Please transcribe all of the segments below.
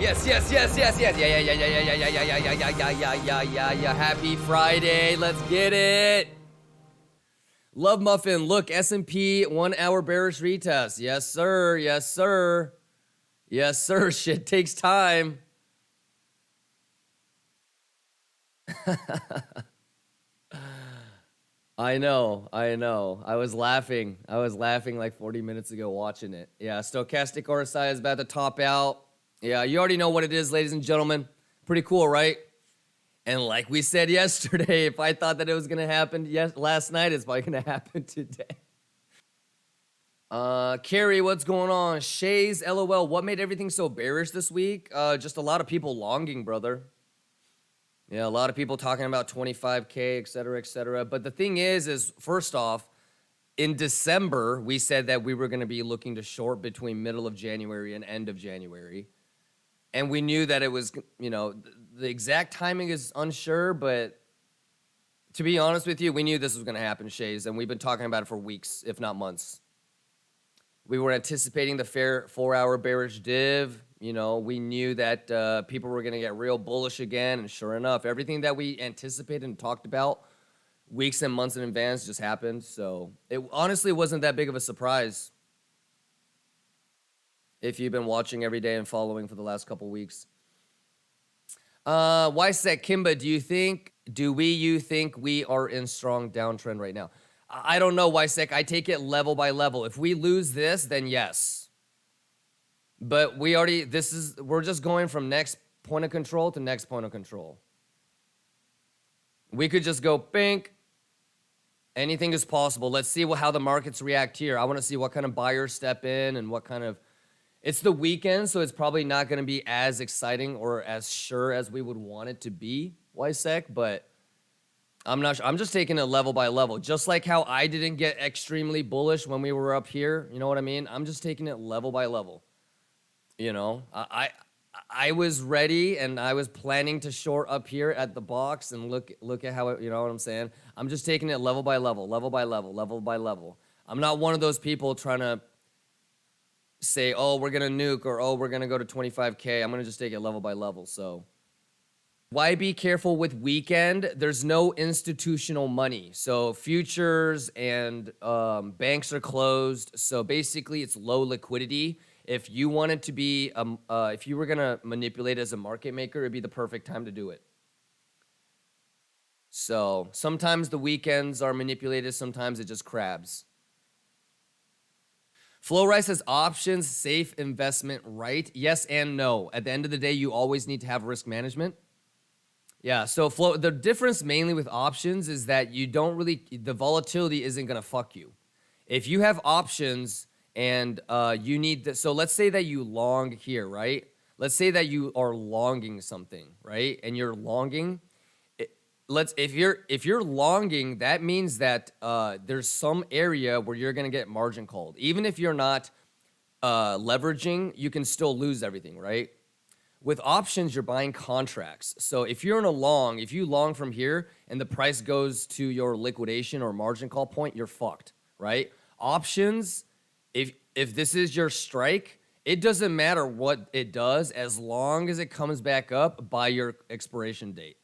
Yes. Yeah. Happy Friday. Let's get it. Love Muffin. Look, S&P 1 hour bearish retest. Yes, sir. Shit takes time. I know. I was laughing like 40 minutes ago watching it. Yeah, stochastic RSI is about to top out. Yeah, you already know what it is, ladies and gentlemen. Pretty cool, right? And like we said yesterday, if I thought that it was going to happen last night, it's probably going to happen today. Carrie, what's going on? Shays, LOL, what made everything so bearish this week? Just a lot of people longing, brother. Yeah, a lot of people talking about 25K, et cetera, et cetera. But the thing is first off, in December, we said that we were going to be looking to short between middle of January and end of January. And we knew that it was, the exact timing is unsure, but to be honest with you, we knew this was going to happen, Shays, and we've been talking about it for weeks, if not months. We were anticipating the fair 4-hour bearish div. We knew that people were going to get real bullish again, and sure enough, everything that we anticipated and talked about weeks and months in advance just happened. So it honestly wasn't that big of a surprise if you've been watching every day and following for the last couple weeks. Wysec Kimba, do you think we are in strong downtrend right now? I don't know, Wysec. I take it level by level. If we lose this, then yes. But we're just going from next point of control to next point of control. We could just go pink. Anything is possible. Let's see how the markets react here. I want to see what kind of buyers step in and what kind of... It's the weekend, so it's probably not going to be as exciting or as sure as we would want it to be, Wysec, but I'm not sure. I'm just taking it level by level. Just like how I didn't get extremely bullish when we were up here, you know what I mean? I'm just taking it level by level. I was ready and I was planning to short up here at the box and look at how it, you know what I'm saying? I'm just taking it level by level. I'm not one of those people trying to say, oh, we're going to nuke or, oh, we're going to go to 25K. I'm going to just take it level by level. So why be careful with weekend? There's no institutional money. So futures and banks are closed. So basically it's low liquidity. If you wanted to be, if you were going to manipulate as a market maker, it'd be the perfect time to do it. So sometimes the weekends are manipulated. Sometimes it just crabs. Flowright says options, safe investment, right? Yes and no. At the end of the day, you always need to have risk management. Yeah, so the difference mainly with options is that the volatility isn't going to fuck you. If you have options and you need so let's say that you long here, right? Let's say that you are longing something, right? And you're longing. If you're longing, that means that there's some area where you're going to get margin called. Even if you're not leveraging, you can still lose everything, right? With options, you're buying contracts. So if you're in a long, if you long from here and the price goes to your liquidation or margin call point, you're fucked, right? Options, if this is your strike, it doesn't matter what it does as long as it comes back up by your expiration date.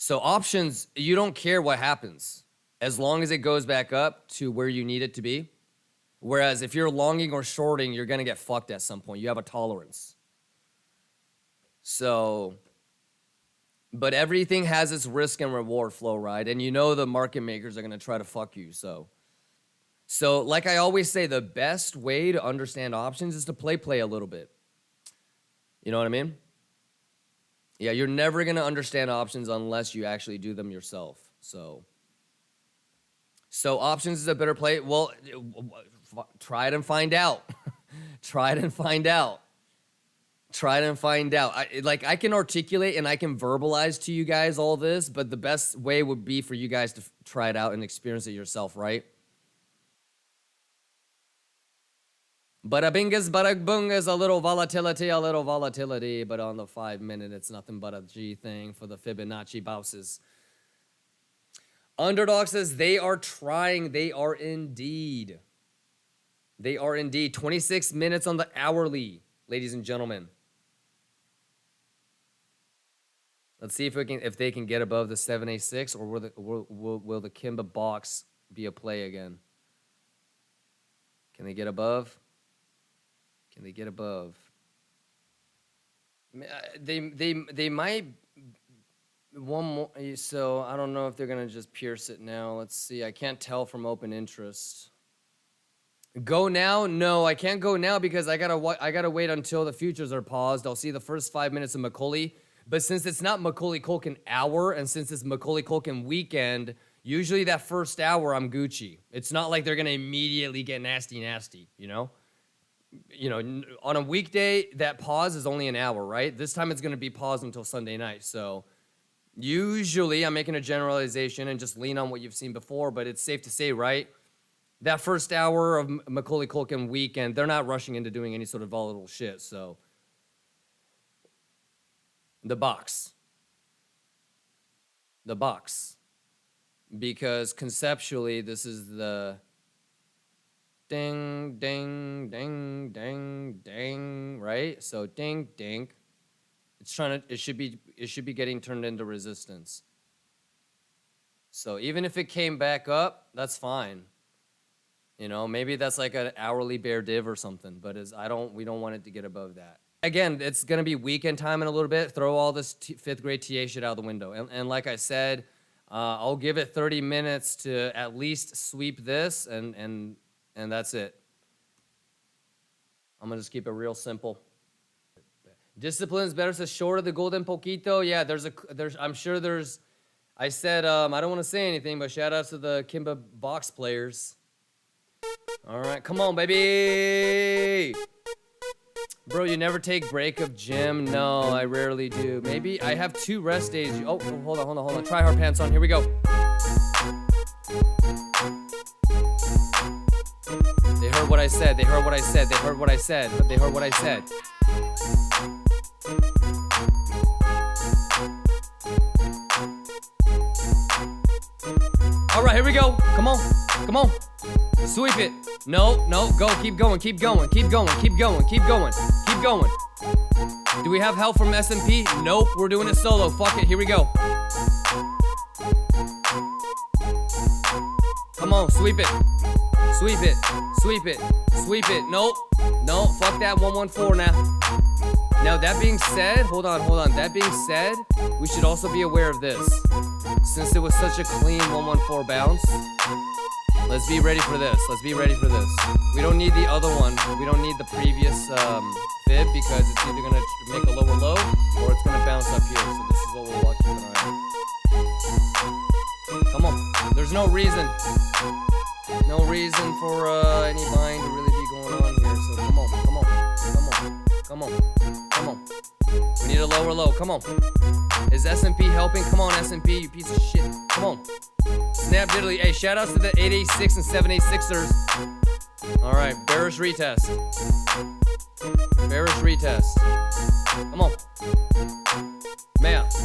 So options, you don't care what happens as long as it goes back up to where you need it to be. Whereas if you're longing or shorting, you're going to get fucked at some point. You have a tolerance. So, but everything has its risk and reward flow, right? And you know the market makers are going to try to fuck you. So like I always say, the best way to understand options is to play a little bit. You know what I mean? Yeah, you're never going to understand options unless you actually do them yourself. So options is a better play. Well, try it and find out. Try it and find out. I can articulate and I can verbalize to you guys all this, but the best way would be for you guys to try it out and experience it yourself, right? Bada bingas, bada bungas, a little volatility, but on the 5 minute, it's nothing but a G thing for the Fibonacci bounces. Underdog says they are trying. They are indeed. 26 minutes on the hourly, ladies and gentlemen. Let's see if they can get above the 786, or will the Kimba box be a play again? Can they get above? Can they get above? They might. One more. So I don't know if they're gonna just pierce it now. Let's see. I can't tell from open interest. Go now? No, I can't go now because I gotta wait until the futures are paused. I'll see the first 5 minutes of Macaulay. But since it's not Macaulay Culkin hour, and since it's Macaulay Culkin weekend, usually that first hour I'm Gucci. It's not like they're gonna immediately get nasty, you know? You know, on a weekday, that pause is only an hour, right? This time it's gonna be paused until Sunday night. So usually I'm making a generalization and just lean on what you've seen before, but it's safe to say, right? That first hour of Macaulay Culkin weekend, they're not rushing into doing any sort of volatile shit, so. The box. Because conceptually, this is the ding, ding, ding, ding, ding, right? So ding, ding. It should be getting turned into resistance. So even if it came back up, that's fine. You know, maybe that's like an hourly bear div or something, but we don't want it to get above that. Again, it's going to be weekend time in a little bit. Throw all this fifth grade TA shit out the window. And like I said, I'll give it 30 minutes to at least sweep this, and that's it. I'm going to just keep it real simple. Discipline's better to short of the golden poquito. Yeah, I'm sure there's, I said, I don't want to say anything, but shout out to the Kimba box players. All right, come on, baby. Bro, you never take break of gym? No, I rarely do. Maybe I have 2 rest days. Oh, hold on. Try hard pants on. Here we go. They heard what I said. All right, here we go. Come on. Sweep it. No, go. Keep going. Do we have help from S&P? Nope, we're doing it solo. Fuck it, here we go. Come on, sweep it. Nope. No, fuck that 114 now. Now, that being said, hold on. That being said, we should also be aware of this. Since it was such a clean 114 bounce, let's be ready for this. We don't need the other one. We don't need the previous fib because it's either going to make a lower low or it's going to bounce up here. So this is what we'll keep an eye on. Come on. There's no reason for any buying to really be going on here. So come on. We need a lower low. Come on. Is S&P helping? Come on, S&P, you piece of shit. Come on. Snap diddly. Hey, shout outs to the 886 and 786ers. All right, bearish retest. Come on. Math.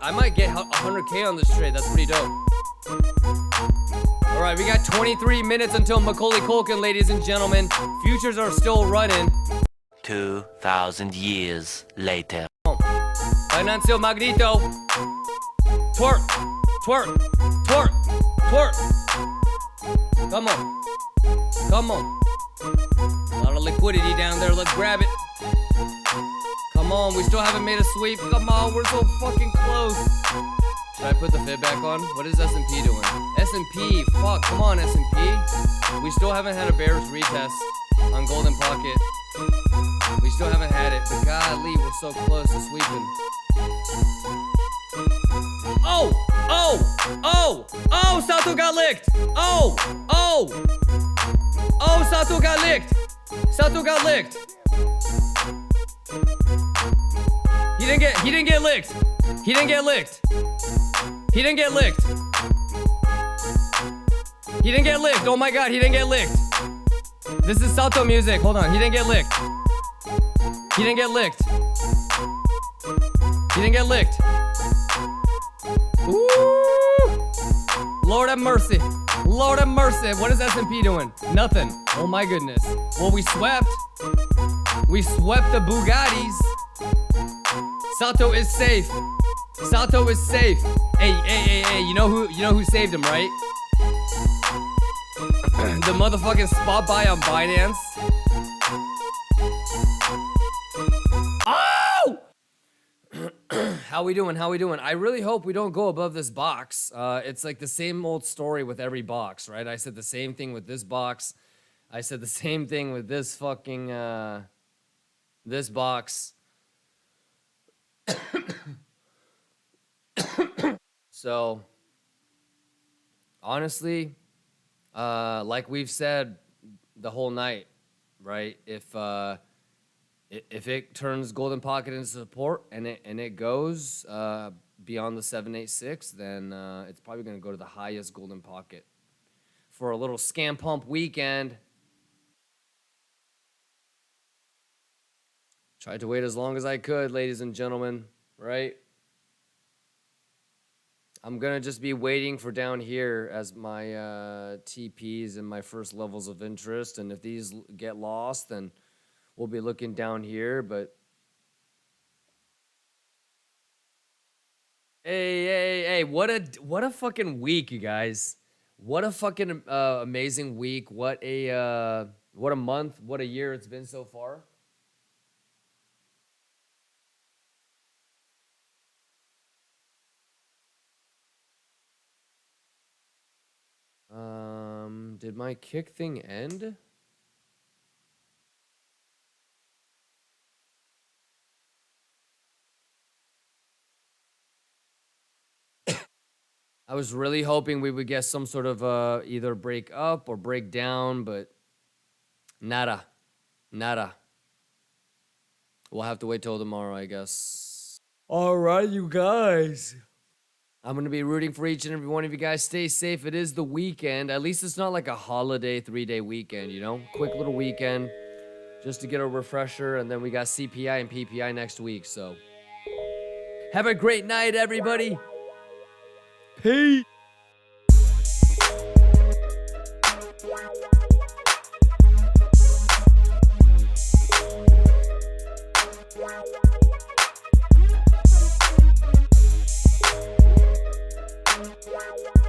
I might get 100K on this trade. That's pretty dope. All right, we got 23 minutes until Macaulay Culkin, ladies and gentlemen. Futures are still running. 2,000 years later. Financio Magrito. Twerk. Come on. A lot of liquidity down there. Let's grab it. Come on. We still haven't made a sweep. Come on. We're so fucking close. Should I put the fib back on? What is S&P doing? S&P. Fuck. Come on, S&P. We still haven't had a bearish retest on Golden Pocket. We still haven't had it, but golly, we're so close to sweeping. Oh, Sato got licked. Sato got licked. He didn't get licked. Oh my god, he didn't get licked. This is Sato music. Hold on, he didn't get licked. Ooh. Lord have mercy. What is S&P doing? Nothing. Oh my goodness. Well, we swept the Bugattis. Sato is safe. Sato is safe. Hey, you know who saved him, right? The motherfucking spot buy on Binance. Oh! How we doing? How we doing? I really hope we don't go above this box. It's like the same old story with every box, right? I said the same thing with this box. I said the same thing with this fucking this box. So honestly, like we've said the whole night, right? If it turns golden pocket into support and it goes beyond the 786, then it's probably going to go to the highest golden pocket for a little scam pump weekend. Tried to wait as long as I could, ladies and gentlemen, right? I'm going to just be waiting for down here as my TPs and my first levels of interest. And if these get lost, then we'll be looking down here. But hey, what a fucking week, you guys. What a fucking amazing week. What a month, what a year it's been so far. Did my kick thing end? I was really hoping we would get some sort of either break up or break down, but nada. Nada. We'll have to wait till tomorrow, I guess. All right, you guys. I'm going to be rooting for each and every one of you guys. Stay safe. It is the weekend. At least it's not like a holiday 3-day weekend, you know? Quick little weekend just to get a refresher. And then we got CPI and PPI next week. So have a great night, everybody. Peace.